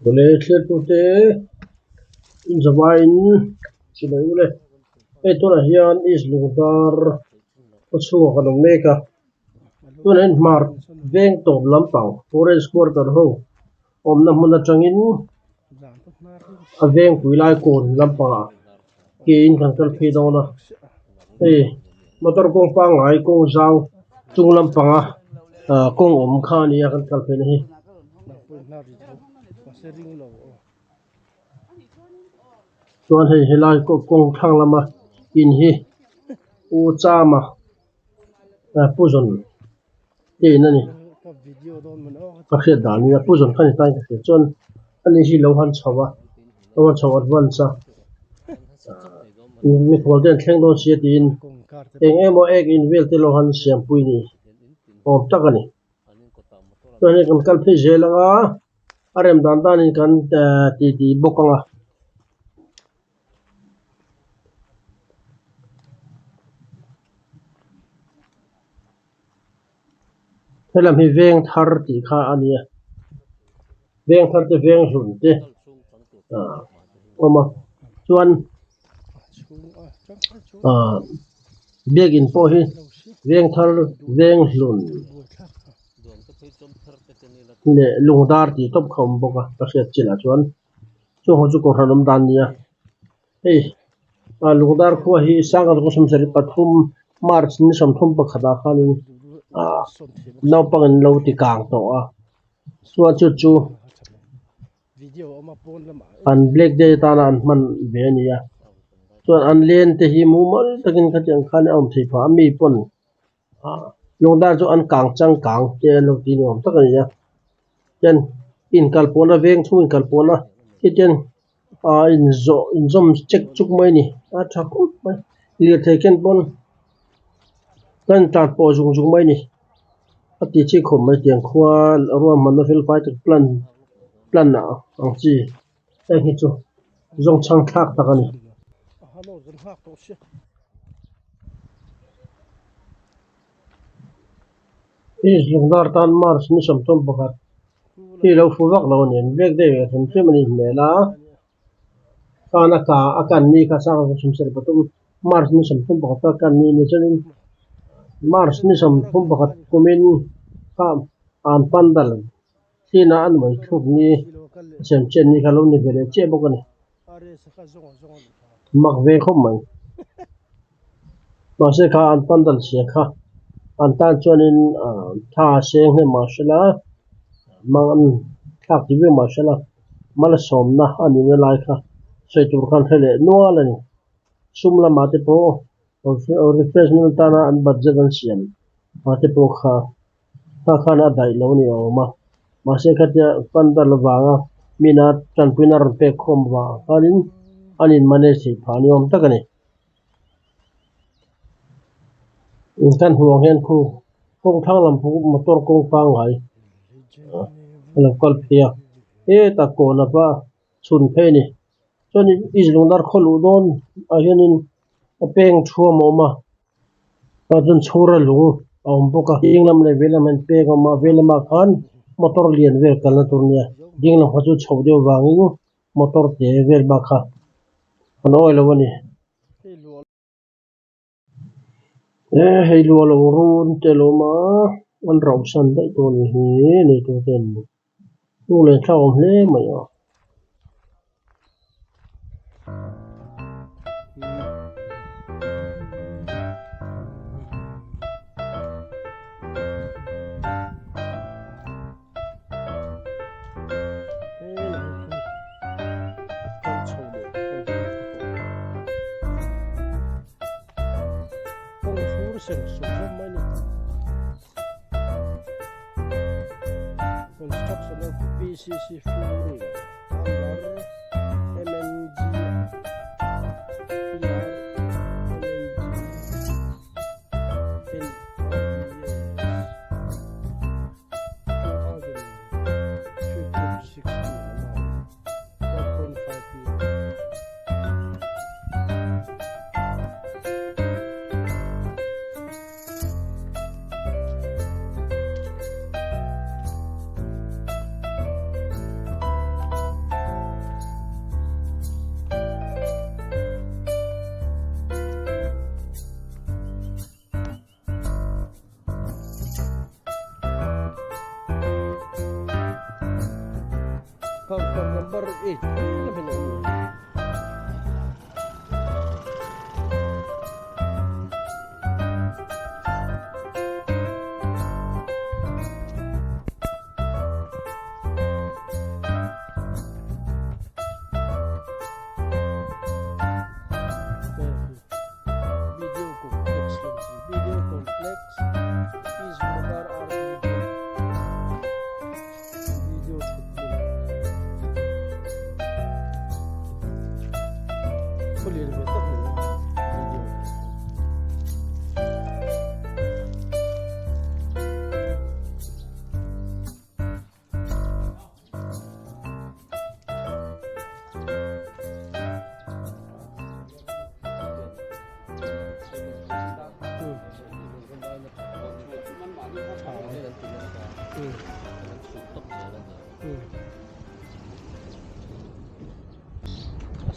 Boleh clear tu te in zawain sila ule. Ito na hiyan is lugar pasuwa ka ng meka. Tunan mar veng to lampang forest quarter ho. Om na muna changin a veng kuilai kon lampang ke in kan kalpi daw na. Motor kong pang ay kong zang chung lampang kong ka niya kan kalpi na hi. Tuan hay hilai ko kong thang lama in hi u chama puzon te nani pakhe dani na puzon khani tai ka chon ani hi lohan chawa advance mi golden thleng do sia tin eng emo ek in vel te lohan siam pui ni om takani to ne kan kal phe jelanga arem dan dan in kan ti bokanga helam hi veng thar ti kha ania veng thar te veng hun te oma chuan biagin po hi veng thar veng hlun ne lungdar ti top khom boka pakhet chila chuan chu ho chu ko hranam dan nia lungdar khuwa hi sangal ko samsari pathum march ni samthum pakhata khanin naupang lo ti kang to chuan chu an black day tana an man ve ania chuan an len te hi mumal takin khatiang khane om thei pha mi pon lungdar chu an kang chang kang te lo ti ni om takania chen in kalpona veng thu in kalpona kiten in zom check chuk mai ni thakut mai lir theken pon kan tat po jung mai ni ati chi khom mai tiang khwa ruam man fel pai tak plan na ang chi hi chu zong chang thak takani is lungdar tan mars ni samthum pakhat hi lo fuwak lo ni black day kan femani mela kana ka akan ni ka sa ko sumser patum mars ni samthum pakhat kan ni ne chanin mars ni samthum pakhat kumin kam an pandal sina an mai thuk ni chem chen ni khalo ni bele che bokani mak ve khom mai ma se kha an pandal sia kha an tan chuanin tha seng he mashala man thak ti ve mashala mala somna ani na lai kha sei tur khan thele nuala ni sumla mate po refreshment tana an budget an siam mate po kha khana dai lo ni oma ma se khatia pandal wanga mina tanpuinar pe khom wa anin mane si phani om takani kan huang hen khu kong thang lam phu motor kong pang hai la kol phia ta ko na pa chun phe ni choni is lungdar kholu don a hianin peng thua moma ta jun chura lu om boka inglam le velam pe ko ma velama khan motor lian vel kalna turnia dinglam khachu chhode wangi motor te vel ba kha anoi lo ni hei lo lo run te lo ma an rau san dai to ni hi nei to ten tu le thau hle mai construction of PCC flooring under MNG counter number 8 video complex is mudar video full year में तब video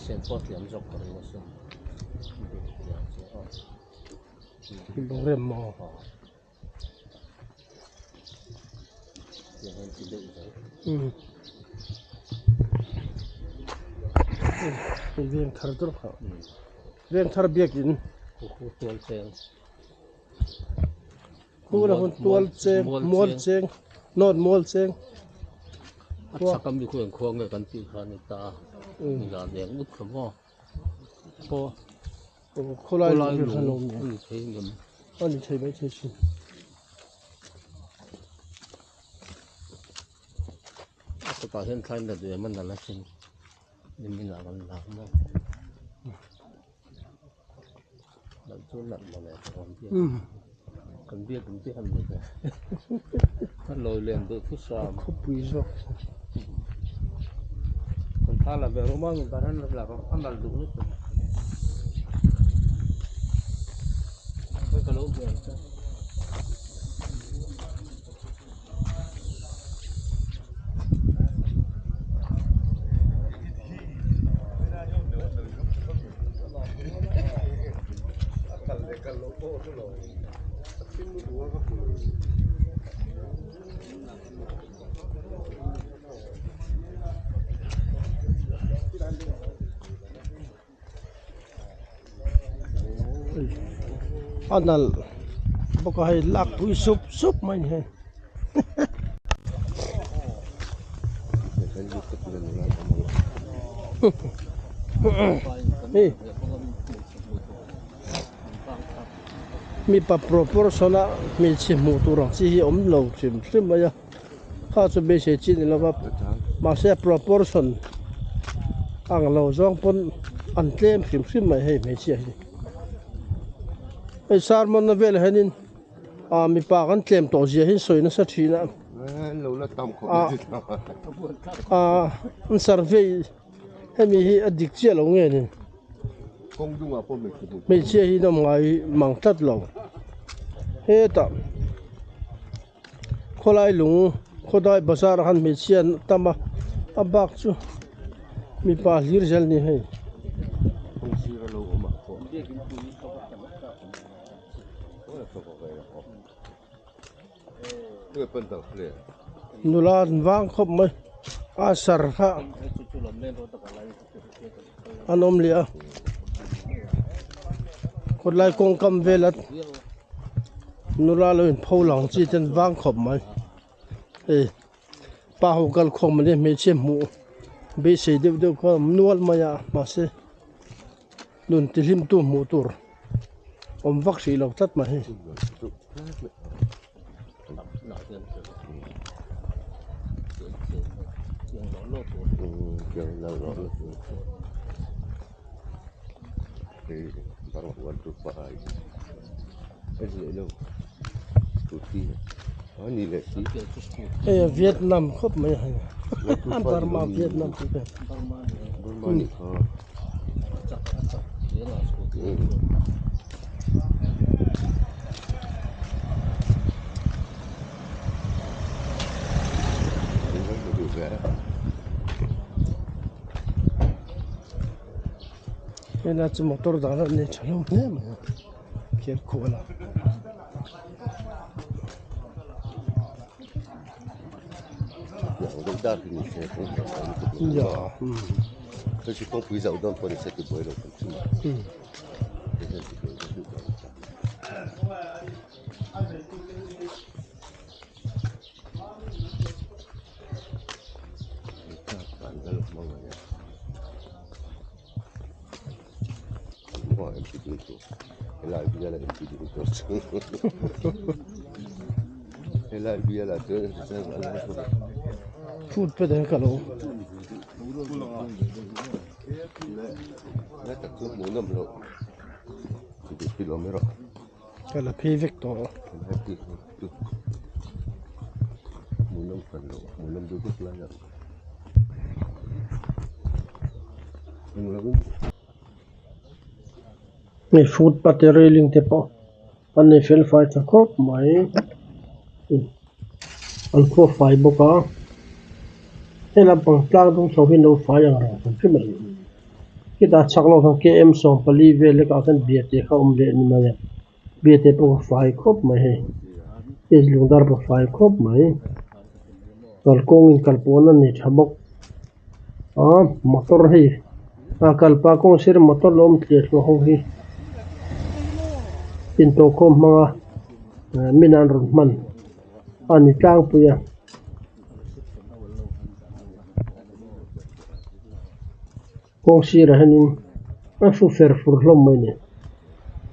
先做点肉可能是，bông rem mò viên thar tur kha viên thar biak in khu tuol cheng, khu là con tuol cheng mol cheng not mol cheng chắc cầm đi khuôn khuôn người cần chịu khăn người ta, mình làm đèn út không có, po khu lai lu khan lom thấy mình, anh thấy mấy thế chứ có ta hiện thay là để mình làm xin, nhưng mình làm mà, làm chỗ lạnh mà này còn biết hành gì đấy, nó lôi lên từ phút sau, không bùi rồi còn ta là về Roma người ta là ăn là đúng nhất, với cái lỗ về anal baka hay lak pui sup man he hey mi pa proportiona mi chi mu tu rang chi om lo trim ma ya kha chu be se chi ni lo ba ma se proportion ang lo zong pon an tlem trim mai he me chi ai sarmon na vel hanin mi pa kan tlem to zia hin soina sa thina lâu là tầm khổ an survey hemi hi adik chia lo nge ni công dung à phong me chia hi dom ngai mang tat lo he ta kholai lung khodai bazar han me chia tama abak chu mi pa lir jal ni he không xí ra lâu mà khổ cái phần đầu này nulan wang khop mai a sar kha anom lia khodlai kong kam velat nulalo in pholang chi ten wang khop mai pa ho kal khom ne me che mu be se de ko nual maya ma se nun tilim tu mu tur om vak si lo tat ma he kiểu lâu rồi thì bắt đầu quan tụ phải cái gì đâu tụ ti nó nhìn lại xí Vietnam khop mai he Burma Vietnam tu pe Burma này khó ena chu motor da ne chalo ne ma kier kola 都大给你写工作，dạ ừ 可是光回找到把你写的不会了，ừ 我也不知道，来比来不知道，来比来这这完了说， food pe de kalo 那这个没那么了，这个比了没了， kala pevek to 那这个没那么分了，没那么多个来了，没那么。 ni food pa te railing te po an ni fel fai ta khop mai an ko fai boka hela pang tlang dum so hin lo fai ang ra kan phim ri kita chaklo thang ke em som pali ve le ka kan bia te kha le ni ma ya bia te po fai khop mai he is lungdar po fai khop mai kal kong in kal pon ni thamok motor hi kal pa kong sir motor lom te lo ho hi tin to khom mga minan ron man ani tang puya kong sir hanin asu fer fur hlom mai ni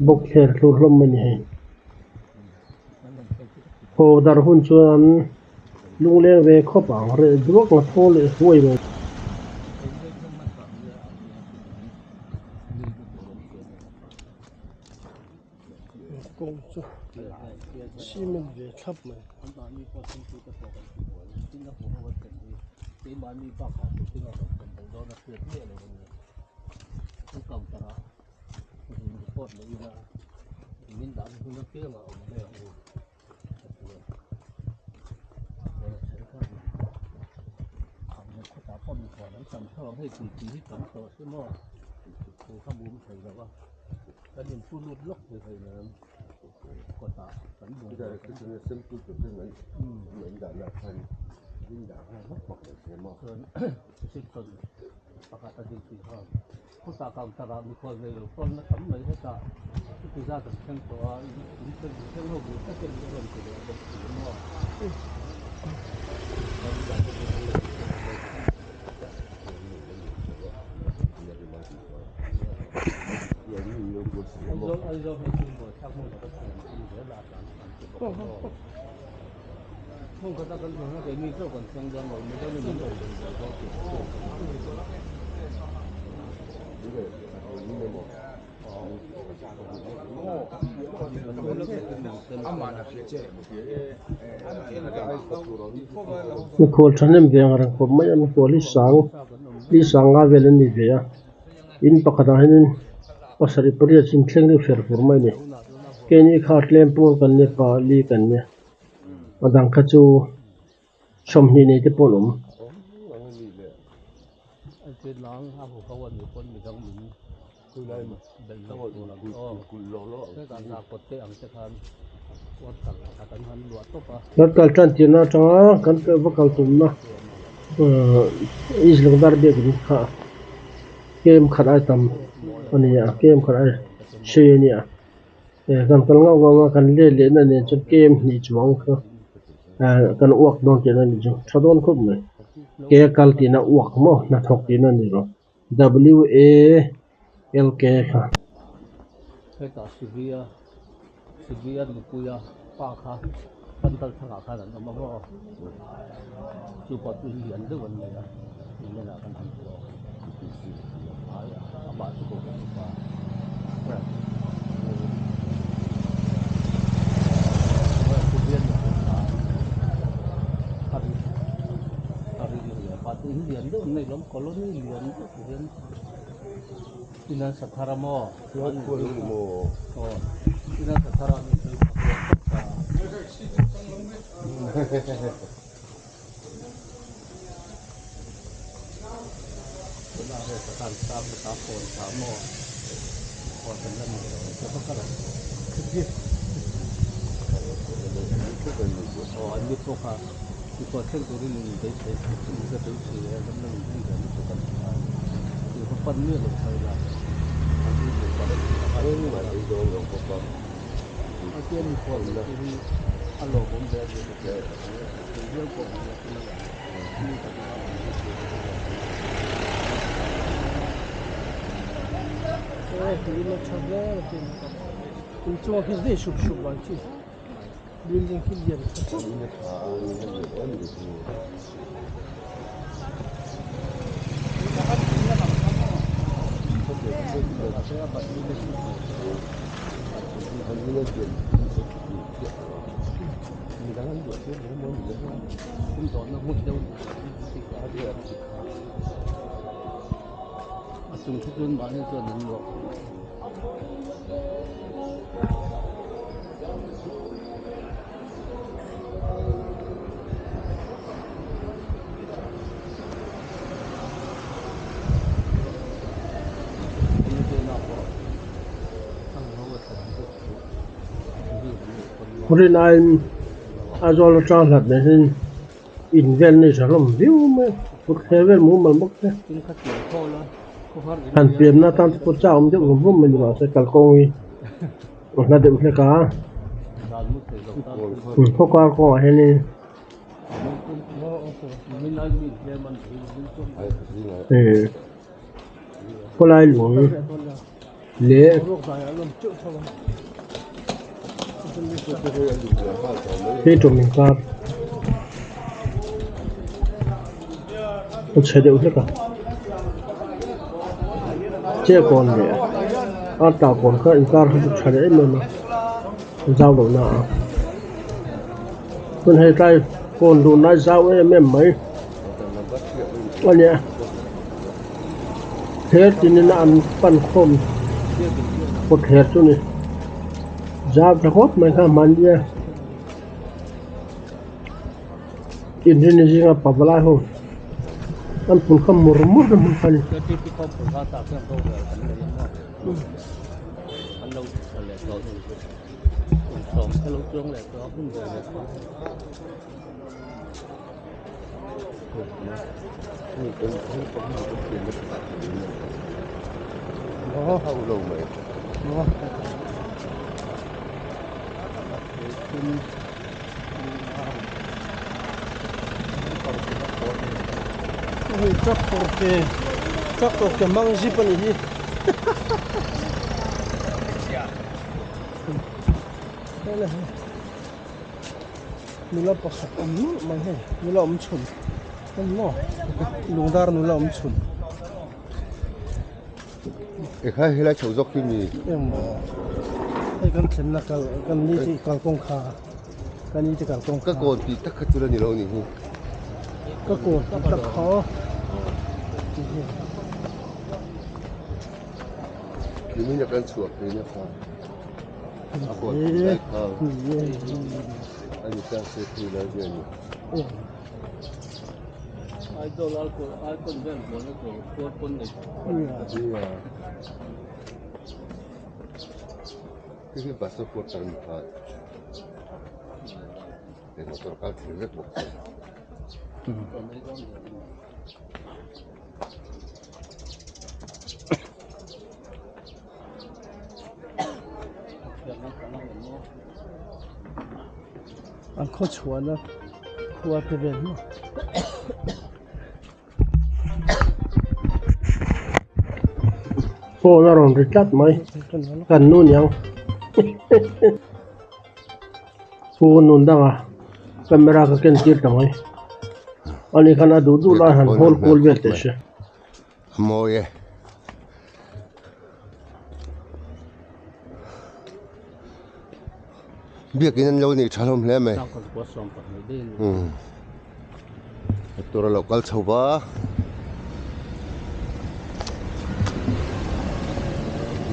bok her fur hlom mai ni he ho dar hun chuan lung leng ve khopang re duak la thole huai mai kong chu cement ve thap mai Tidak ada sempit dengan mendadak kan, tidak ada apa semua. pakata din si ha ko ta kam tara mi ko le ko na kam mai ha ta ku za ka chen to a in chen ho bu ta chen ho ko le ko mo ai zo he tin bo ta mo ta ko ni la ta không có ta cần nó cái mi số còn sang ra rồi mới có những cái ni khol thanem ve ngar ko mai an ko li sang ga vel ni ve ya in pakata hin pasari pariya chin thleng ni fer fur mai ni ke ni kha tlem pol kan ne pa li kan ne adang kha chu som ni nei te polum cái nón ha củaเขาวันอยู่คนมีต้องมีคุยได้มั้ยเป็นเราตัวเราคุยล้อๆcáiการสาปเตะอังจะทานวัดกันกันหันหลวดตบอ่ะ lat kal tan ti na changa kan pe vakal tum na is lungdar be gi kha kem khadai tam ani ya kem khadai she ni ya kan kal nga kan le na ne chu kem ni chuang kha kan uak don ke na ni chu thadon khop mai ke kal ti na uak mo na thok ti na ni ro WALK kha cái tờ Sivia Lukuya pa kha phân tân thằng kha là nó mà chụp vào tuyên hiển rất vấn đề nên là con thằng của bạn của Indian itu nih lom koloni Indian Ina Sakaramo, Ina Sakaramo itu thì có thêm cái gì đấy sẽ cái đấy thì nó mình không thể nó cần thì có phân nữa được thời là nhưng mà đi đâu đâu có con ở trên thì còn là cái alo cũng về được thì riêng của mình là cái này như cái đó thì nó chả về thì cũng cho cái gì sụp sụp vào chứ building cái gì những cái thả những cái gì đó thì những cái chuyện mình đang ăn được cái món gì đó cũng đó nó hút đâu chúng thức ăn bán cho nó ngọt Rin ai azol tranglat ne hin invent ni salom view me put heaven mu mal mok te chúng khách chuyển thôi là có phát han piem na tan ko cha om de vum me ma se kal kong wi na de hle ka đàn mức thể dục ta ko ka ko he ni mình nói mình chơi mình thì mình cũng ai cái gì này ko lai lu le lúc này làm chịu thôi cái hơi ăn được là sao rồi he to min ka ko che de hle ka che kon de a ta kon ka in kar hu cha de me na giao đồ na kun he trai kon du na giao em mai anh nhé thế thì nên ăn pan khom một hết chỗ này giá cho góp mình ha man nha Indonesia apa balai ho ăn pun kham mur mur dah mun kali cái tiếp cái không phải tạo cái đâu là cái này nó ăn lâu là rồi sống cái lâu trông là có không về được nó hậu lâu mày nó chắc porque mang zip này đi đây là nula pakhat amnu mang he nula chun amno lungdar nula chun cái khai hay là chầu dốc cái gì em cái con chân là con đi thì con công kha con đi thì con công các con thì tất cả chúng là nhiều lâu nhỉ các cô tất khó thì mình là con chuột thì nó khó à con lại cao anh ta sẽ thì là gì nhỉ idol alcohol ven bon ko này thì cái passport tang phạt để motor car thì rất bốc ăn khó chua nó chua cái bên mà oh na ron richat mai kan nun yang fu nun danga camera ka ken tir tamai ani kana du la han hol kol vete she mồi biết cái nhân lâu này chả lắm lẽ mày tôi là local chầu ba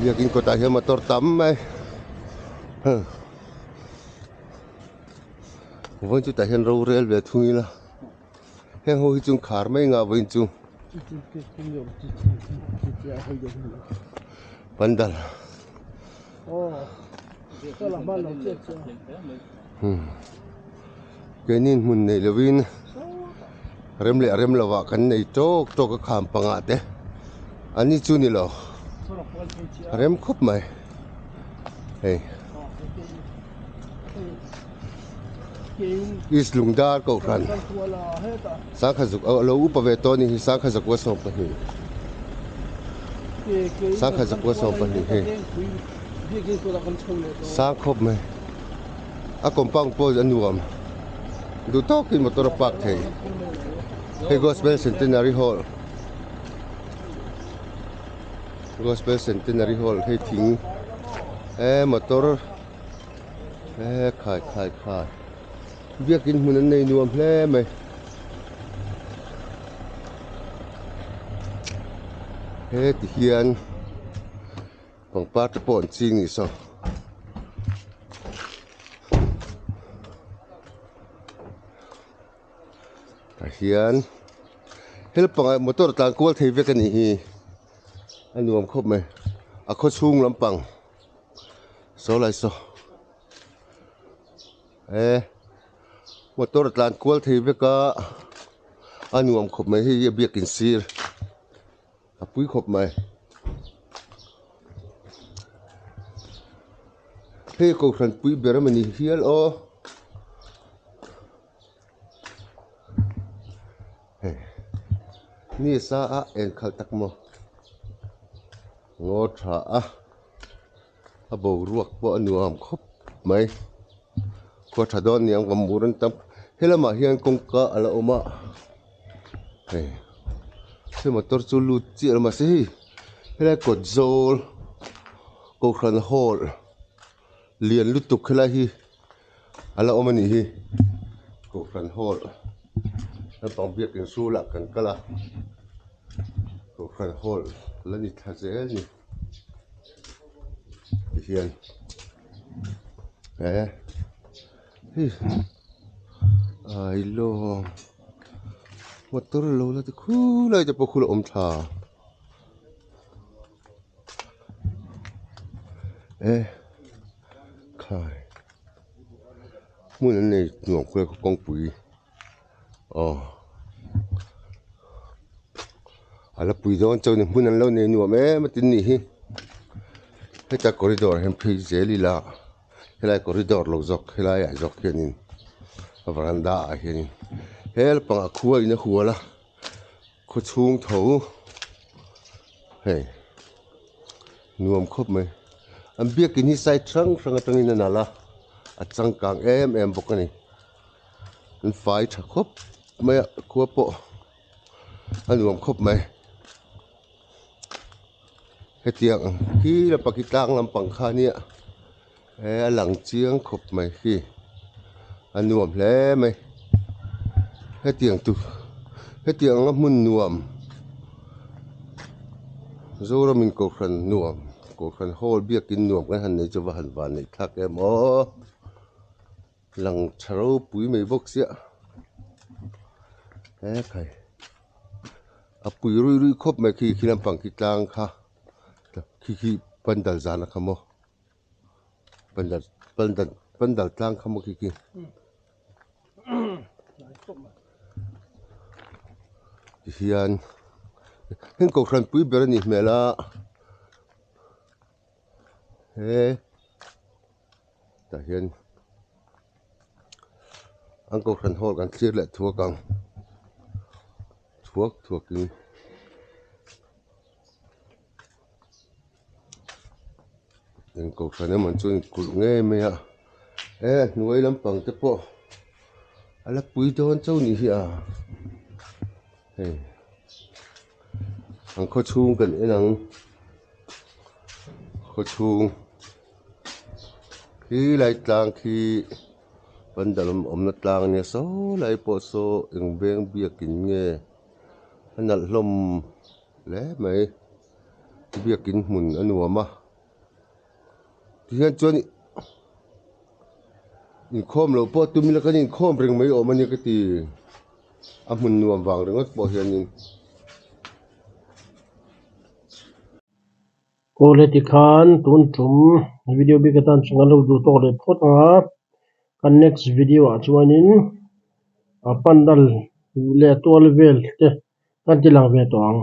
biết cái có tài hiệu motor tắm mày vẫn chú tài hiệu râu rel về thui là heng hoi chung khár mấy ngà vẫn chung pandal cái nên muốn này là vin rem le rem lawa kan nei tok tok ka kham panga te ani chu ni lo rem khop mai hey is lungdar ko kan sang khazuk lo upa ve to ni sang khazuk wa som pa hi sang khazuk wa som pa ni he sang khop mai a kompang po anuam du to ki motor park thei hey gospel centenary hall hey thing motor khai việc in mình này nuông le mày hết hiền bằng ba cái bọn chinh thì sao hiền hết bằng motor tàng quay thấy việc cái này anh nuông khóc mày khóc sung lắm bằng số lại sao motor tàng quay thấy việc cái anh nuông khóc mày hay việc in xir bụi khóc mày hey cô khăn bụi bể mình hiền ô ni sa en khal tak mo ngo tha a bo ruak bo anuam khop mai ko tha don niang vam muran tam helama hian kong ka ala oma hey se motor chu lut chi ma se hi hela ko zol ko khan hol lian lutuk khela hi ala oma ni hi ko khan hol na pang biak in su la kan kala ko khan hol la ni tha zel ni hian hi ai lo motor lo la khu lai te po khu om tha khai mun nei ngok ko kong pui ala pui don chau ni mun lo ne nu me ma tin ni hi heta corridor hem phi zeli la helai corridor lo zok helai ai zok hianin veranda a hianin hel panga khuwa ina khuala khu chung tho hey nuam khop mai am biak in hi sai thang atangin na la a changkang em bokani an fai tha khop mai khuwa po anuam khop mai hetiang khi là pakitang lam pangkha nia alang chiang khop mai khi anuam hle mai hetiang mun nuam zora min ko khan nuam ko khan hol biakin nuam kan han nei chawa han van nei thak em lang tharo pui mai bok sia khai apui rui khop mai khi khilam pangkitang kha khi pandal zana khamo pandal tlang khamo khi hian hen ko khan pui ber ni mela ta hian ang ko khan hol kan clear le thua kang thuak ni en ko khan man chu kul nge me nuai lam pang te po ala pui don chau ni hi ang kho chung kan enang kho chung khi lai tlang khi pandalum omna tlang ne so lai po so eng beng biakin nge anal hlom le mai biakin mun anuama tihan chuan in khom lo po tumila kan in khom reng mai omani ka ti a mun nuam wang rengot po hianin quality khan tun tum video bi katan chungalo du to le phot nga kan next video a chuanin pandal le tual vel te kan ti lang ve tawng